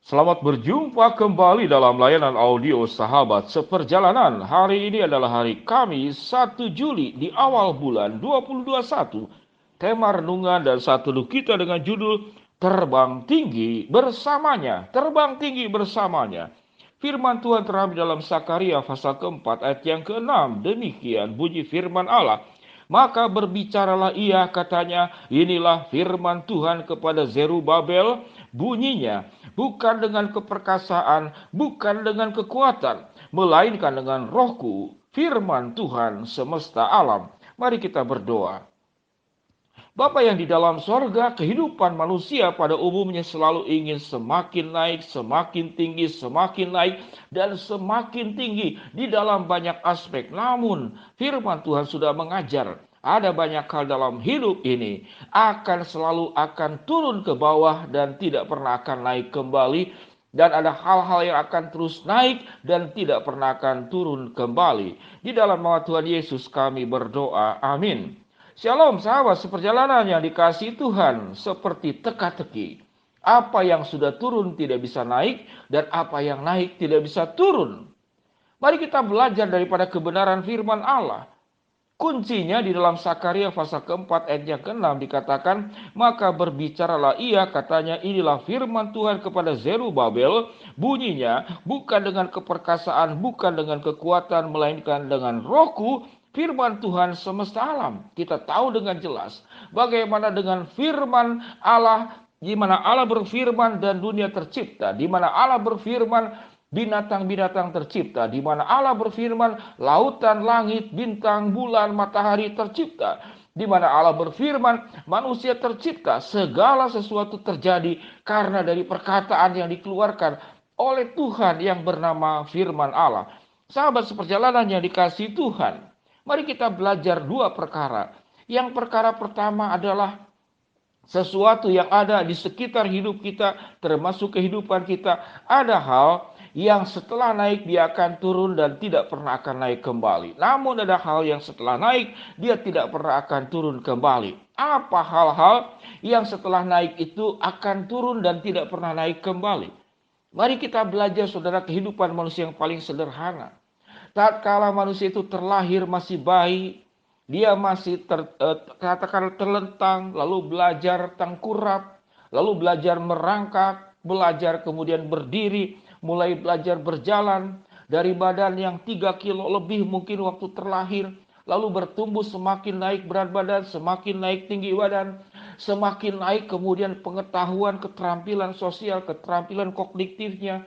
Selamat berjumpa kembali dalam layanan audio Sahabat Seperjalanan. Hari ini adalah hari Kamis 1 Juli di awal bulan 2021. Tema renungan dan satu kita dengan judul Terbang Tinggi Bersamanya. Terbang Tinggi Bersamanya. Firman Tuhan terambil dalam Sakaria pasal keempat ayat yang ke-6. Demikian bunyi firman Allah. Maka berbicaralah ia, katanya, inilah firman Tuhan kepada Zerubabel, bunyinya, bukan dengan keperkasaan, bukan dengan kekuatan, melainkan dengan rohku, firman Tuhan semesta alam. Mari kita berdoa. Bapa yang di dalam sorga, kehidupan manusia pada umumnya selalu ingin semakin naik, dan semakin tinggi di dalam banyak aspek. Namun, firman Tuhan sudah mengajar, ada banyak hal dalam hidup ini akan turun ke bawah dan tidak pernah akan naik kembali. Dan ada hal-hal yang akan terus naik dan tidak pernah akan turun kembali. Di dalam nama Tuhan Yesus kami berdoa. Amin. Shalom sahabat seperjalanan yang dikasihi Tuhan, seperti teka-teki. Apa yang sudah turun tidak bisa naik, dan apa yang naik tidak bisa turun. Mari kita belajar daripada kebenaran firman Allah. Kuncinya di dalam Sakaria pasal keempat ayat yang ke-6 dikatakan, maka berbicaralah ia, katanya, inilah firman Tuhan kepada Zerubabel, bunyinya, bukan dengan keperkasaan, bukan dengan kekuatan, melainkan dengan rohku, firman Tuhan semesta alam. Kita tahu dengan jelas bagaimana dengan firman Allah, di mana Allah berfirman dan dunia tercipta, di mana Allah berfirman binatang-binatang tercipta, di mana Allah berfirman lautan, langit, bintang, bulan, matahari tercipta, di mana Allah berfirman manusia tercipta, segala sesuatu terjadi karena dari perkataan yang dikeluarkan oleh Tuhan yang bernama firman Allah. Sahabat seperjalanan yang dikasihi Tuhan, mari kita belajar dua perkara. Yang perkara pertama adalah sesuatu yang ada di sekitar hidup kita, termasuk kehidupan kita. Ada hal yang setelah naik dia akan turun dan tidak pernah akan naik kembali. Namun ada hal yang setelah naik dia tidak pernah akan turun kembali. Apa hal-hal yang setelah naik itu akan turun dan tidak pernah naik kembali? Mari kita belajar saudara kehidupan manusia yang paling sederhana. Tatkala manusia itu terlahir masih bayi, dia masih katakan terlentang, lalu belajar tengkurap, lalu belajar merangkak, belajar kemudian berdiri, mulai belajar berjalan dari badan yang 3 kilo lebih mungkin waktu terlahir, lalu bertumbuh semakin naik berat badan, semakin naik tinggi badan, semakin naik kemudian pengetahuan, keterampilan sosial, keterampilan kognitifnya,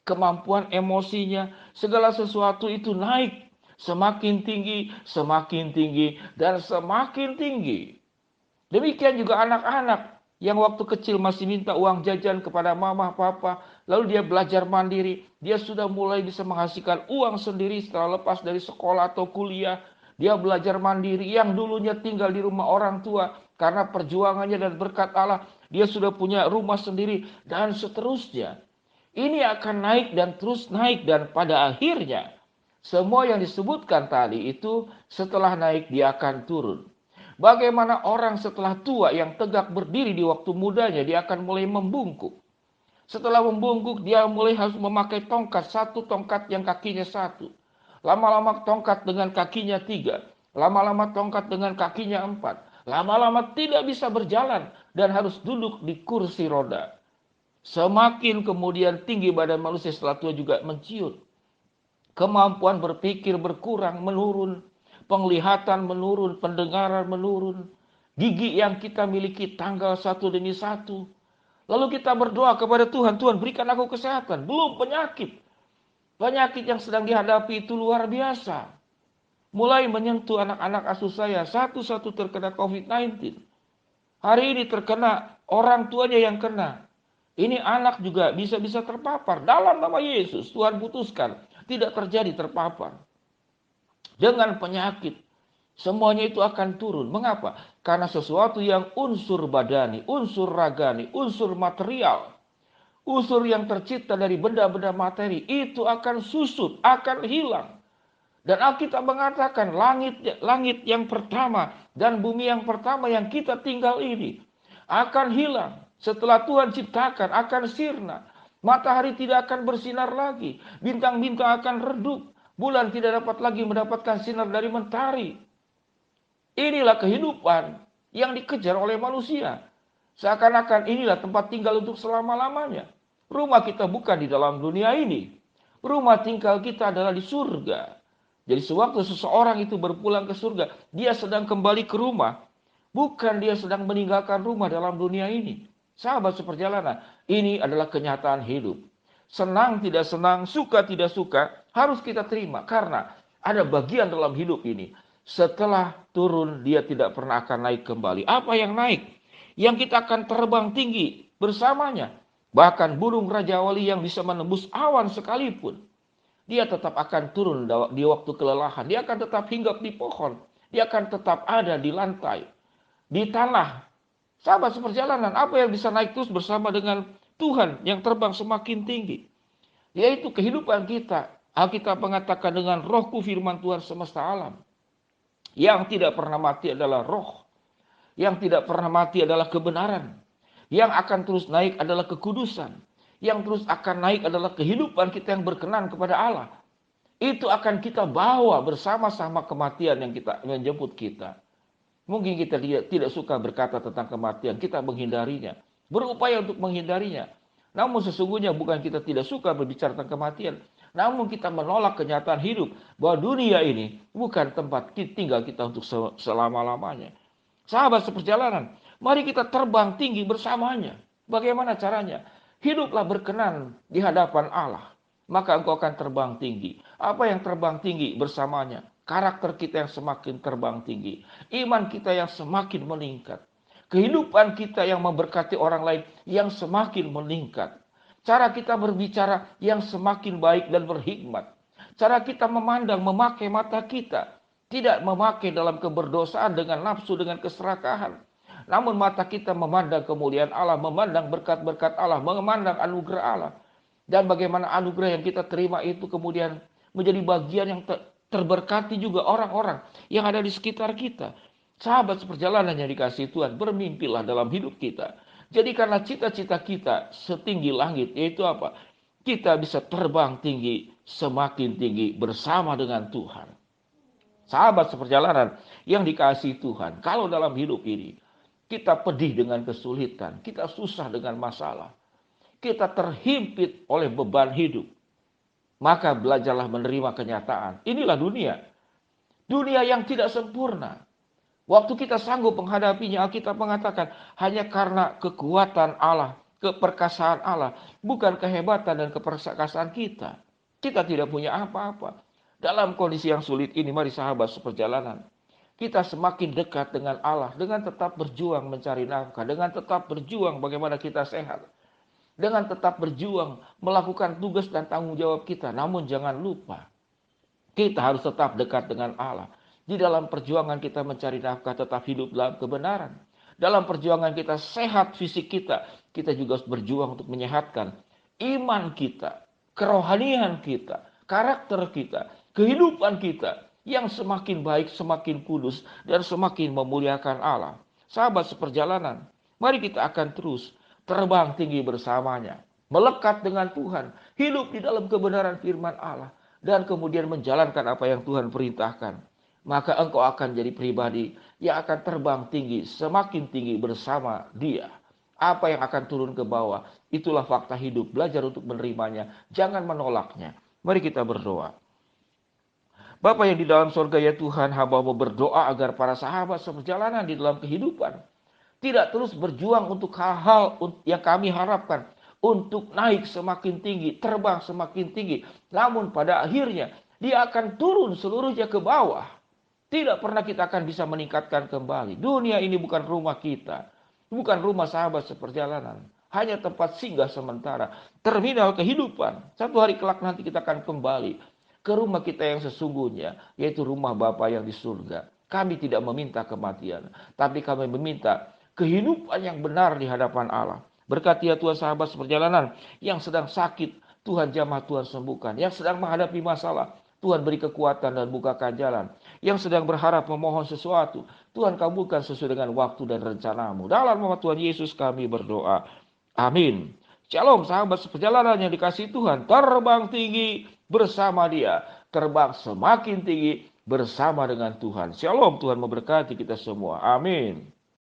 kemampuan emosinya, segala sesuatu itu naik semakin tinggi, dan semakin tinggi. Demikian juga anak-anak yang waktu kecil masih minta uang jajan kepada mama, papa, lalu dia belajar mandiri, dia sudah mulai bisa menghasilkan uang sendiri setelah lepas dari sekolah atau kuliah. Dia belajar mandiri, yang dulunya tinggal di rumah orang tua, karena perjuangannya dan berkat Allah, dia sudah punya rumah sendiri, dan seterusnya. Ini akan naik dan terus naik, dan pada akhirnya semua yang disebutkan tadi itu setelah naik dia akan turun. Bagaimana orang setelah tua yang tegak berdiri di waktu mudanya, dia akan mulai membungkuk. Setelah membungkuk dia mulai harus memakai tongkat, satu tongkat yang kakinya satu. Lama-lama tongkat dengan kakinya 3. Lama-lama tongkat dengan kakinya 4. Lama-lama tidak bisa berjalan dan harus duduk di kursi roda. Semakin kemudian tinggi badan manusia setelah tua juga menciut. Kemampuan berpikir berkurang, menurun. Penglihatan menurun, pendengaran menurun. Gigi yang kita miliki tanggal satu demi satu. Lalu kita berdoa kepada Tuhan, Tuhan berikan aku kesehatan. Belum penyakit. Penyakit yang sedang dihadapi itu luar biasa. Mulai menyentuh anak-anak asuh saya, satu-satu terkena COVID-19. Hari ini terkena, orang tuanya yang kena. Ini anak juga bisa-bisa terpapar. Dalam nama Yesus, Tuhan putuskan tidak terjadi terpapar dengan penyakit. Semuanya itu akan turun. Mengapa? Karena sesuatu yang unsur badani, unsur ragani, unsur material, unsur yang tercipta dari benda-benda materi, itu akan susut, akan hilang. Dan Alkitab mengatakan langit yang pertama dan bumi yang pertama yang kita tinggal ini akan hilang. Setelah Tuhan ciptakan akan sirna. Matahari tidak akan bersinar lagi. Bintang-bintang akan redup. Bulan tidak dapat lagi mendapatkan sinar dari mentari. Inilah kehidupan yang dikejar oleh manusia. Seakan-akan inilah tempat tinggal untuk selama-lamanya. Rumah kita bukan di dalam dunia ini. Rumah tinggal kita adalah di surga. Jadi sewaktu seseorang itu berpulang ke surga, dia sedang kembali ke rumah. Bukan dia sedang meninggalkan rumah dalam dunia ini. Sahabat seperjalanan, ini adalah kenyataan hidup. Senang tidak senang, suka tidak suka, harus kita terima. Karena ada bagian dalam hidup ini. Setelah turun, dia tidak pernah akan naik kembali. Apa yang naik? Yang kita akan terbang tinggi bersamanya. Bahkan burung Raja Wali yang bisa menembus awan sekalipun, dia tetap akan turun di waktu kelelahan. Dia akan tetap hinggap di pohon. Dia akan tetap ada di lantai, di tanah. Sahabat seperjalanan, apa yang bisa naik terus bersama dengan Tuhan yang terbang semakin tinggi? Yaitu kehidupan kita. Alkitab mengatakan dengan rohku firman Tuhan semesta alam. Yang tidak pernah mati adalah roh. Yang tidak pernah mati adalah kebenaran. Yang akan terus naik adalah kekudusan. Yang terus akan naik adalah kehidupan kita yang berkenan kepada Allah. Itu akan kita bawa bersama-sama kematian yang kita menjemput kita. Mungkin kita tidak suka berkata tentang kematian. Kita menghindarinya. Berupaya untuk menghindarinya. Namun sesungguhnya bukan kita tidak suka berbicara tentang kematian. Namun kita menolak kenyataan hidup. Bahwa dunia ini bukan tempat tinggal kita untuk selama-lamanya. Sahabat seperjalanan, mari kita terbang tinggi bersamanya. Bagaimana caranya? Hiduplah berkenan di hadapan Allah. Maka engkau akan terbang tinggi. Apa yang terbang tinggi bersamanya? Karakter kita yang semakin terbang tinggi. Iman kita yang semakin meningkat. Kehidupan kita yang memberkati orang lain yang semakin meningkat. Cara kita berbicara yang semakin baik dan berhikmat. Cara kita memandang, memakai mata kita. Tidak memakai dalam keberdosaan dengan nafsu, dengan keserakahan. Namun mata kita memandang kemuliaan Allah, memandang berkat-berkat Allah, memandang anugerah Allah. Dan bagaimana anugerah yang kita terima itu kemudian menjadi bagian yang terberkati juga orang-orang yang ada di sekitar kita. Sahabat seperjalanan yang dikasihi Tuhan, bermimpilah dalam hidup kita. Jadi karena cita-cita kita setinggi langit, yaitu apa? Kita bisa terbang tinggi, semakin tinggi bersama dengan Tuhan. Sahabat seperjalanan yang dikasihi Tuhan, kalau dalam hidup ini kita pedih dengan kesulitan, kita susah dengan masalah, kita terhimpit oleh beban hidup, maka belajarlah menerima kenyataan. Inilah dunia. Dunia yang tidak sempurna. Waktu kita sanggup menghadapinya, Alkitab mengatakan hanya karena kekuatan Allah, keperkasaan Allah, bukan kehebatan dan keperkasaan kita. Kita tidak punya apa-apa. Dalam kondisi yang sulit ini, mari sahabat seperjalanan, kita semakin dekat dengan Allah, dengan tetap berjuang mencari nafkah, dengan tetap berjuang bagaimana kita sehat, dengan tetap berjuang melakukan tugas dan tanggung jawab kita. Namun jangan lupa, kita harus tetap dekat dengan Allah. Di dalam perjuangan kita mencari nafkah, tetap hidup dalam kebenaran. Dalam perjuangan kita sehat fisik kita, kita juga harus berjuang untuk menyehatkan iman kita, kerohanian kita, karakter kita, kehidupan kita yang semakin baik, semakin kudus, dan semakin memuliakan Allah. Sahabat seperjalanan, mari kita akan terus terbang tinggi bersamanya, melekat dengan Tuhan, hidup di dalam kebenaran firman Allah, dan kemudian menjalankan apa yang Tuhan perintahkan. Maka engkau akan jadi pribadi yang akan terbang tinggi, semakin tinggi bersama Dia. Apa yang akan turun ke bawah, itulah fakta hidup. Belajar untuk menerimanya, jangan menolaknya. Mari kita berdoa. Bapa yang di dalam surga, ya Tuhan, hamba-Mu berdoa agar para sahabat seperjalanan di dalam kehidupan tidak terus berjuang untuk hal-hal yang kami harapkan, untuk naik semakin tinggi, terbang semakin tinggi. Namun pada akhirnya dia akan turun seluruhnya ke bawah. Tidak pernah kita akan bisa meningkatkan kembali. Dunia ini bukan rumah kita, bukan rumah sahabat seperjalanan, hanya tempat singgah sementara, terminal kehidupan. Satu hari kelak nanti kita akan kembali ke rumah kita yang sesungguhnya, yaitu rumah Bapa yang di surga. Kami tidak meminta kematian, tapi kami meminta kehidupan yang benar di hadapan Allah. Berkati ya Tuhan sahabat seperjalanan yang sedang sakit, Tuhan jamah, Tuhan sembuhkan. Yang sedang menghadapi masalah, Tuhan beri kekuatan dan bukakan jalan. Yang sedang berharap memohon sesuatu, Tuhan kabulkan sesuai dengan waktu dan rencana-Mu. Dalam nama Tuhan Yesus kami berdoa. Amin. Shalom sahabat seperjalanan yang dikasihi Tuhan. Terbang tinggi bersama Dia. Terbang semakin tinggi bersama dengan Tuhan. Shalom, Tuhan memberkati kita semua. Amin.